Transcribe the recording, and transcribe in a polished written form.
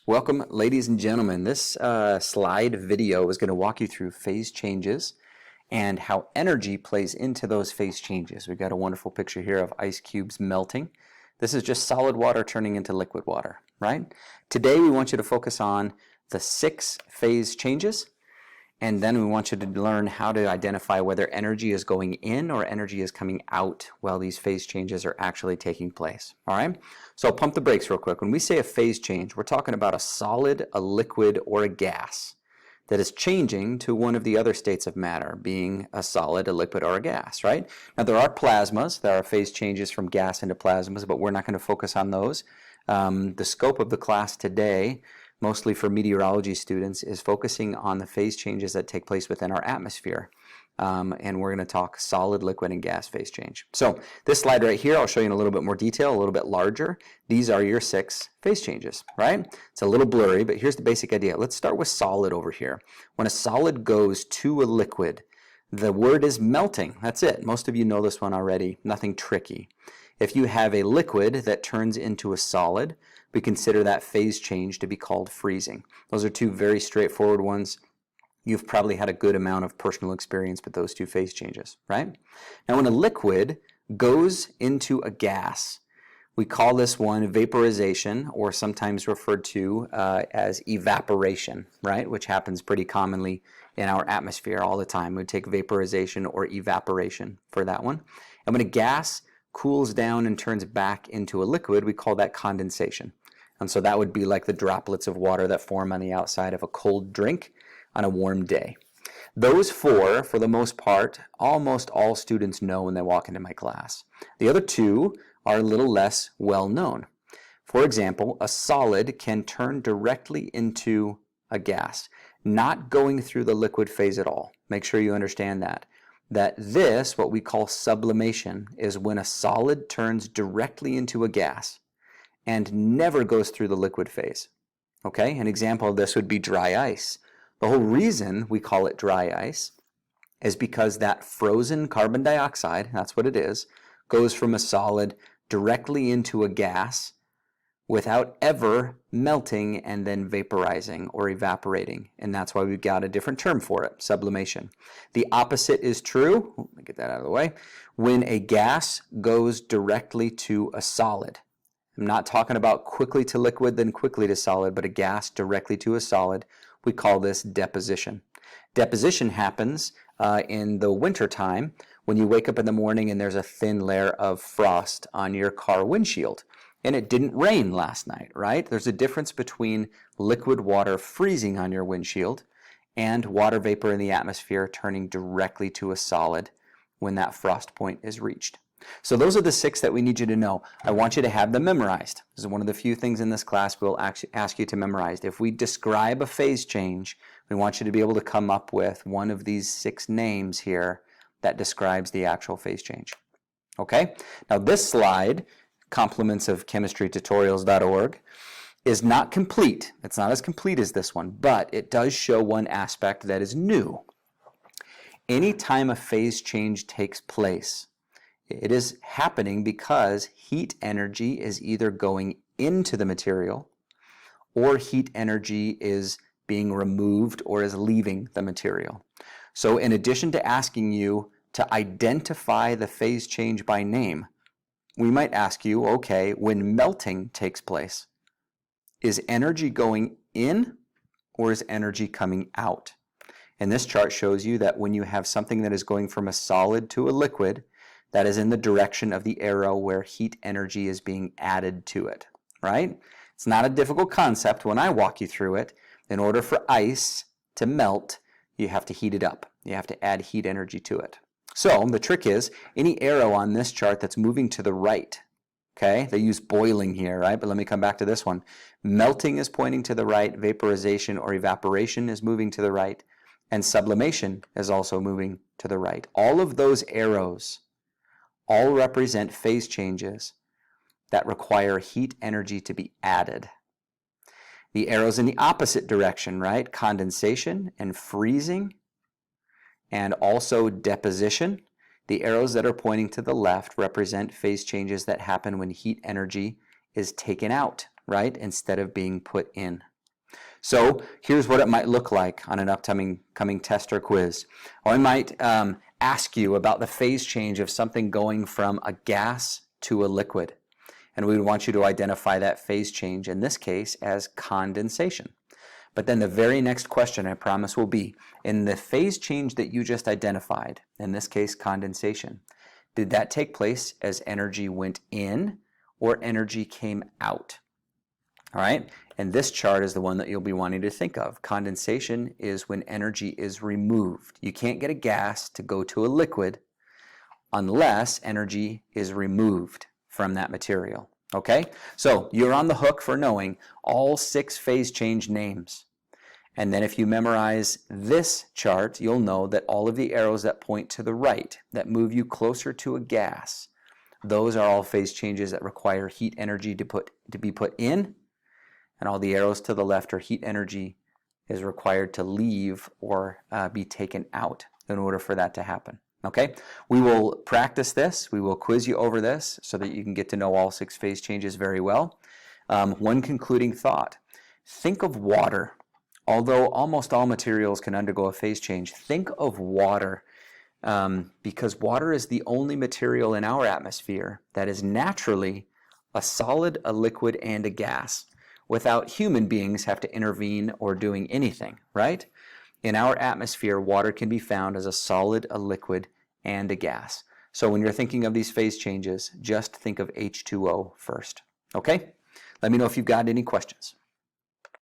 Welcome, ladies and gentlemen. This slide video is going to walk you through phase changes and how energy plays into those phase changes. We've got a wonderful picture here of ice cubes melting. This is just solid water turning into liquid water, right? Today we want you to focus on the 6 phase changes, and then we want you to learn how to identify whether energy is going in or energy is coming out while these phase changes are actually taking place. All right? So pump the brakes real quick. When we say a phase change, we're talking about a solid, a liquid, or a gas that is changing to one of the other states of matter, being a solid, a liquid, or a gas, right? Now there are plasmas. There are phase changes from gas into plasmas, but we're not going to focus on those. The scope of the class today, mostly for meteorology students, is focusing on the phase changes that take place within our atmosphere. And we're going to talk solid, liquid, and gas phase change. So this slide right here, I'll show you in a little bit more detail, a little bit larger. These are your 6 phase changes, right? It's a little blurry, but here's the basic idea. Let's start with solid over here. When a solid goes to a liquid, the word is melting. That's it. Most of you know this one already. Nothing tricky. If you have a liquid that turns into a solid, we consider that phase change to be called freezing. Those are 2 very straightforward ones. You've probably had a good amount of personal experience with those 2 phase changes, right? Now when a liquid goes into a gas, we call this one vaporization, or sometimes referred to as evaporation, right? Which happens pretty commonly in our atmosphere all the time. We take vaporization or evaporation for that one. And when a gas cools down and turns back into a liquid, we call that condensation. And so that would be like the droplets of water that form on the outside of a cold drink on a warm day. Those 4, for the most part, almost all students know when they walk into my class. The other 2 are a little less well known. For example, a solid can turn directly into a gas, not going through the liquid phase at all. Make sure you understand that. That this, what we call sublimation, is when a solid turns directly into a gas and never goes through the liquid phase. Okay, an example of this would be dry ice. The whole reason we call it dry ice is because that frozen carbon dioxide, that's what it is, goes from a solid directly into a gas without ever melting and then vaporizing or evaporating. And that's why we've got a different term for it, sublimation. The opposite is true. Let me get that out of the way. When a gas goes directly to a solid. I'm not talking about quickly to liquid, then quickly to solid, but a gas directly to a solid. We call this deposition. Deposition happens in the winter time when you wake up in the morning and there's a thin layer of frost on your car windshield. And it didn't rain last night, right? There's a difference between liquid water freezing on your windshield and water vapor in the atmosphere turning directly to a solid when that frost point is reached. So those are the 6 that we need you to know. I want you to have them memorized. This is one of the few things in this class we'll actually ask you to memorize. If we describe a phase change, we want you to be able to come up with one of these 6 names here that describes the actual phase change. Okay? Now this slide, compliments of chemistrytutorials.org, is not complete. It's not as complete as this one, but it does show one aspect that is new. Anytime a phase change takes place, it is happening because heat energy is either going into the material or heat energy is being removed or is leaving the material. So in addition to asking you to identify the phase change by name, we might ask you, okay, when melting takes place, is energy going in or is energy coming out? And this chart shows you that when you have something that is going from a solid to a liquid, that is in the direction of the arrow where heat energy is being added to it, right? It's not a difficult concept when I walk you through it. In order for ice to melt, you have to heat it up. You have to add heat energy to it. So the trick is, any arrow on this chart that's moving to the right, okay? They use boiling here, right? But let me come back to this one. Melting is pointing to the right, vaporization or evaporation is moving to the right, and sublimation is also moving to the right. All of those arrows all represent phase changes that require heat energy to be added. The arrows in the opposite direction, right? Condensation and freezing, and also deposition. The arrows that are pointing to the left represent phase changes that happen when heat energy is taken out, right, instead of being put in. So here's what it might look like on an upcoming test or quiz. Or I might ask you about the phase change of something going from a gas to a liquid. And we would want you to identify that phase change, in this case, as condensation. But then the very next question, I promise, will be, in the phase change that you just identified, in this case, condensation, did that take place as energy went in or energy came out? All right, and this chart is the one that you'll be wanting to think of. Condensation is when energy is removed. You can't get a gas to go to a liquid unless energy is removed from that material. Okay, so you're on the hook for knowing all 6 phase change names. And then if you memorize this chart, you'll know that all of the arrows that point to the right, that move you closer to a gas, those are all phase changes that require heat energy to be put in, and all the arrows to the left are heat energy is required to leave or be taken out in order for that to happen. Okay, we will practice this. We will quiz you over this so that you can get to know all 6 phase changes very well. One concluding thought. Think of water. Although almost all materials can undergo a phase change, think of water because water is the only material in our atmosphere that is naturally a solid, a liquid, and a gas without human beings have to intervene or doing anything, right? In our atmosphere, water can be found as a solid, a liquid, and a gas. So when you're thinking of these phase changes, just think of H2O first. Okay? Let me know if you've got any questions.